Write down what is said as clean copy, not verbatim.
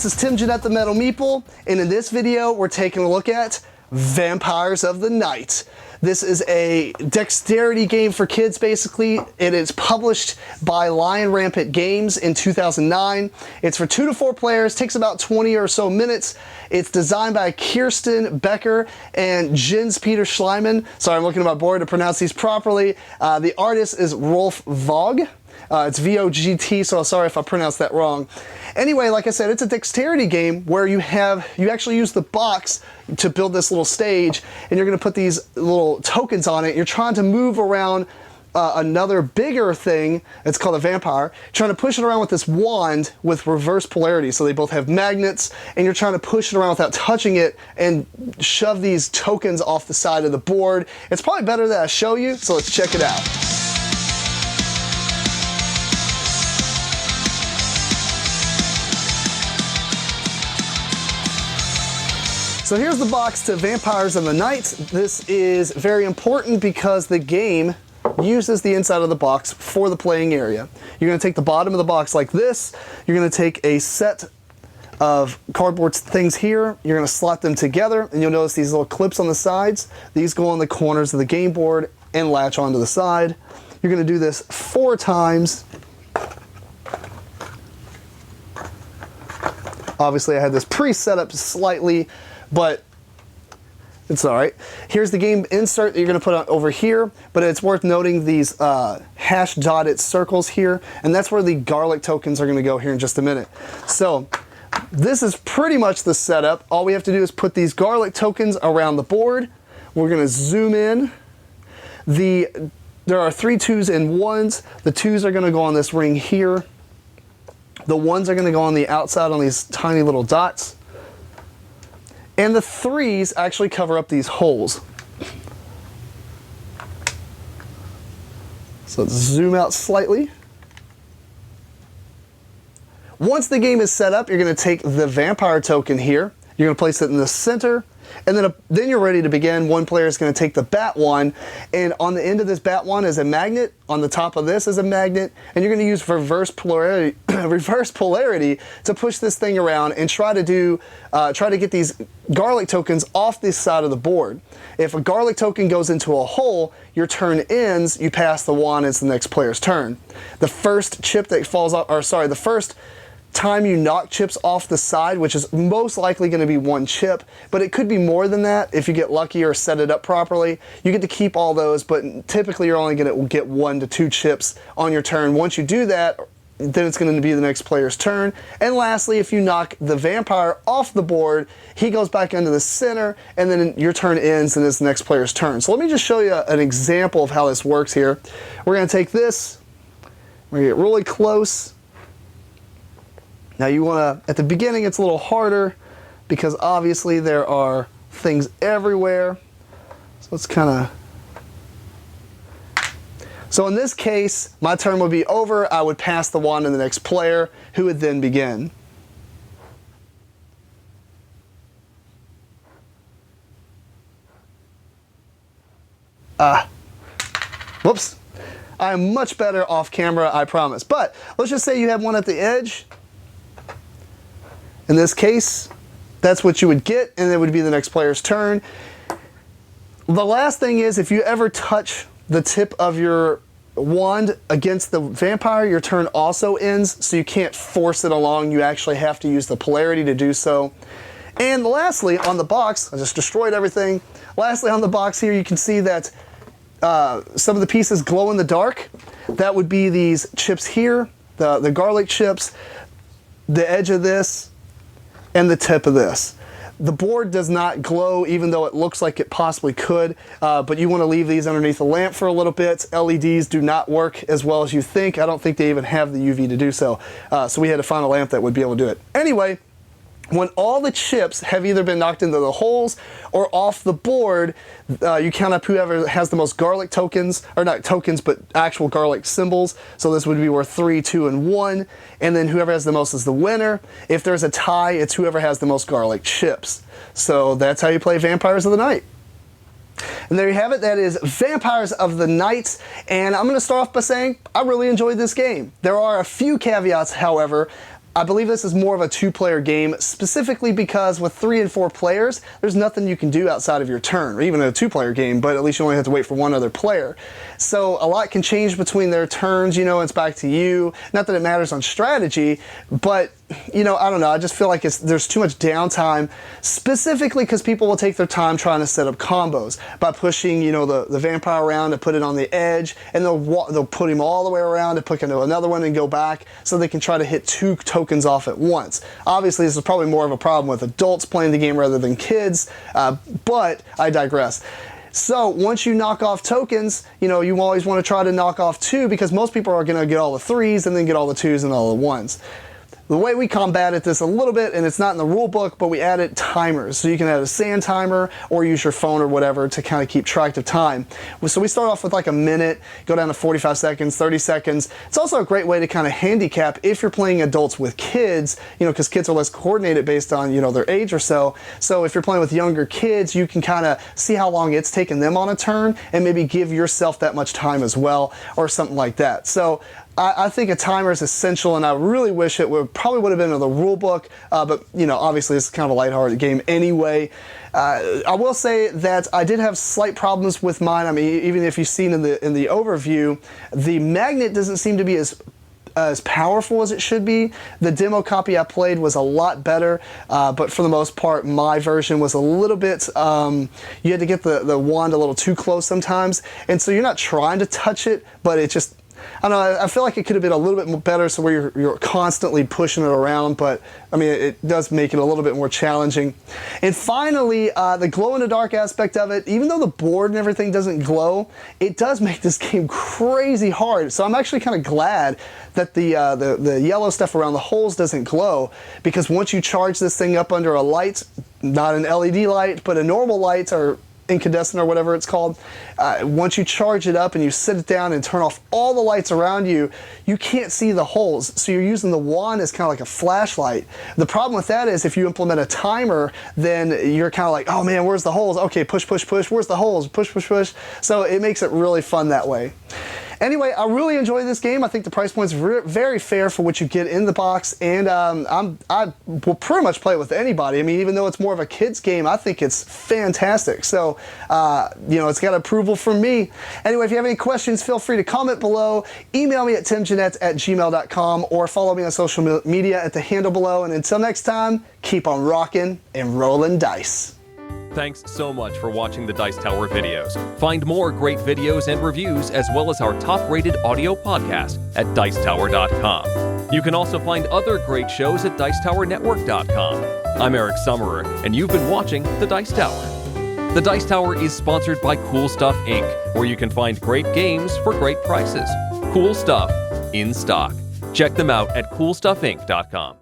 this is Tim Jennette the Metal Meeple, and in this video we're taking a look at Vampires of the Night. This is a dexterity game for kids, basically. It is published by Lion Rampant Games in 2009. It's for 2 to 4 players, takes about 20 or so minutes. It's designed by Kirsten Becker and Jens Peter Schleiman. Sorry, I'm looking at my board to pronounce these properly. The artist is Rolf Vogt. It's V-O-G-T, so sorry if I pronounced that wrong. Anyway, like I said, it's a dexterity game where you actually use the box to build this little stage, and you're going to put these little tokens on it. You're trying to move around another bigger thing. It's called a vampire. Trying to push it around with this wand with reverse polarity, so they both have magnets, and you're trying to push it around without touching it and shove these tokens off the side of the board. It's probably better that I show you, so let's check it out. So here's the box to Vampires of the Night. This is very important because the game uses the inside of the box for the playing area. You're going to take the bottom of the box like this. You're going to take a set of cardboard things here. You're going to slot them together, and you'll notice these little clips on the sides. These go on the corners of the game board and latch onto the side. You're going to do this 4 times. Obviously, I had this pre-set up slightly, but it's all right. Here's the game insert that you're going to put on over here, but it's worth noting these hash dotted circles here, and that's where the garlic tokens are going to go here in just a minute. So this is pretty much the setup. All we have to do is put these garlic tokens around the board. We're going to zoom in. There are 3 2s and 1s. The 2s are going to go on this ring here. The 1s are going to go on the outside on these tiny little dots. And the 3s actually cover up these holes. So let's zoom out slightly. Once the game is set up, you're going to take the vampire token here. You're going to place it in the center, and then you're ready to begin. One player is going to take the bat wand, and on the end of this bat wand is a magnet. On the top of this is a magnet, and you're going to use reverse polarity to push this thing around and try to get these garlic tokens off this side of the board. If a garlic token goes into a hole, your turn ends. You pass the wand. It's the next player's turn. The first chip that falls off, or sorry, the first time you knock chips off the side, which is most likely going to be 1 chip, but it could be more than that if you get lucky or set it up properly. You get to keep all those, but typically you're only going to get 1 to 2 chips on your turn. Once you do that, then it's going to be the next player's turn. And lastly, if you knock the vampire off the board, he goes back into the center, and then your turn ends and it's the next player's turn. So let me just show you an example of how this works here. We're going to take this, we're going to get really close. Now you want to, at the beginning it's a little harder because obviously there are things everywhere. So let's kind of... So in this case, my turn would be over. I would pass the wand to the next player, who would then begin. Whoops. I'm much better off camera, I promise. But let's just say you have one at the edge. In this case, that's what you would get, and it would be the next player's turn. The last thing is, if you ever touch the tip of your wand against the vampire, your turn also ends, so you can't force it along. You actually have to use the polarity to do so. And lastly, on the box, I just destroyed everything. Lastly, on the box here, you can see that some of the pieces glow in the dark. That would be these chips here, the garlic chips, the edge of this, and the tip of this. The board does not glow, even though it looks like it possibly could, but you want to leave these underneath the lamp for a little bit. LEDs do not work as well as you think. I don't think they even have the UV to do so. So we had to find a lamp that would be able to do it. Anyway, when all the chips have either been knocked into the holes or off the board, you count up whoever has the most garlic tokens, or not tokens, but actual garlic symbols. So this would be worth 3, 2, and 1. And then whoever has the most is the winner. If there's a tie, it's whoever has the most garlic chips. So that's how you play Vampires of the Night. And there you have it. That is Vampires of the Night. And I'm going to start off by saying I really enjoyed this game. There are a few caveats, however. I believe this is more of a 2-player game, specifically because with 3 and 4 players, there's nothing you can do outside of your turn, or even a 2-player game, but at least you only have to wait for one other player. So a lot can change between their turns, it's back to you. Not that it matters on strategy, but I don't know, I just feel like there's too much downtime, specifically because people will take their time trying to set up combos by pushing, the vampire around to put it on the edge, and they'll put him all the way around to put into another one and go back, so they can try to hit 2 tokens off at once. Obviously, this is probably more of a problem with adults playing the game rather than kids, but I digress. So once you knock off tokens, you always want to try to knock off 2, because most people are going to get all the 3s and then get all the 2s and all the 1s. The way we combated this a little bit, and it's not in the rule book, but we added timers. So you can add a sand timer or use your phone or whatever to kind of keep track of time. So we start off with like a minute, go down to 45 seconds, 30 seconds. It's also a great way to kind of handicap if you're playing adults with kids, because kids are less coordinated based on, their age or so. So if you're playing with younger kids, you can kind of see how long it's taken them on a turn and maybe give yourself that much time as well, or something like that. So I think a timer is essential, and I really wish it probably would have been in the rule book, but obviously it's kind of a lighthearted game anyway. I will say that I did have slight problems with mine. I mean, even if you've seen in the overview, the magnet doesn't seem to be as powerful as it should be. The demo copy I played was a lot better, but for the most part, my version was a little bit, you had to get the wand a little too close sometimes, and so you're not trying to touch it, but it just, I don't know, I feel like it could have been a little bit better, so where you're constantly pushing it around, but I mean, it does make it a little bit more challenging. And finally, the glow-in-the-dark aspect of it, even though the board and everything doesn't glow, it does make this game crazy hard. So I'm actually kind of glad that the yellow stuff around the holes doesn't glow, because once you charge this thing up under a light, not an LED light, but a normal light, or incandescent or whatever it's called, once you charge it up and you sit it down and turn off all the lights around you, you can't see the holes. So you're using the wand as kind of like a flashlight. The problem with that is if you implement a timer, then you're kind of like, oh man, where's the holes? Okay, push, push, push. Where's the holes? Push, push, push. So it makes it really fun that way. Anyway, I really enjoy this game. I think the price point's very fair for what you get in the box, and I will pretty much play it with anybody. I mean, even though it's more of a kid's game, I think it's fantastic. So, it's got approval from me. Anyway, if you have any questions, feel free to comment below, email me at timjennette@gmail.com, or follow me on social media at the handle below. And until next time, keep on rocking and rolling dice. Thanks so much for watching the Dice Tower videos. Find more great videos and reviews, as well as our top-rated audio podcast at dicetower.com. You can also find other great shows at dicetowernetwork.com. I'm Eric Summerer, and you've been watching The Dice Tower. The Dice Tower is sponsored by Cool Stuff Inc., where you can find great games for great prices. Cool stuff in stock. Check them out at coolstuffinc.com.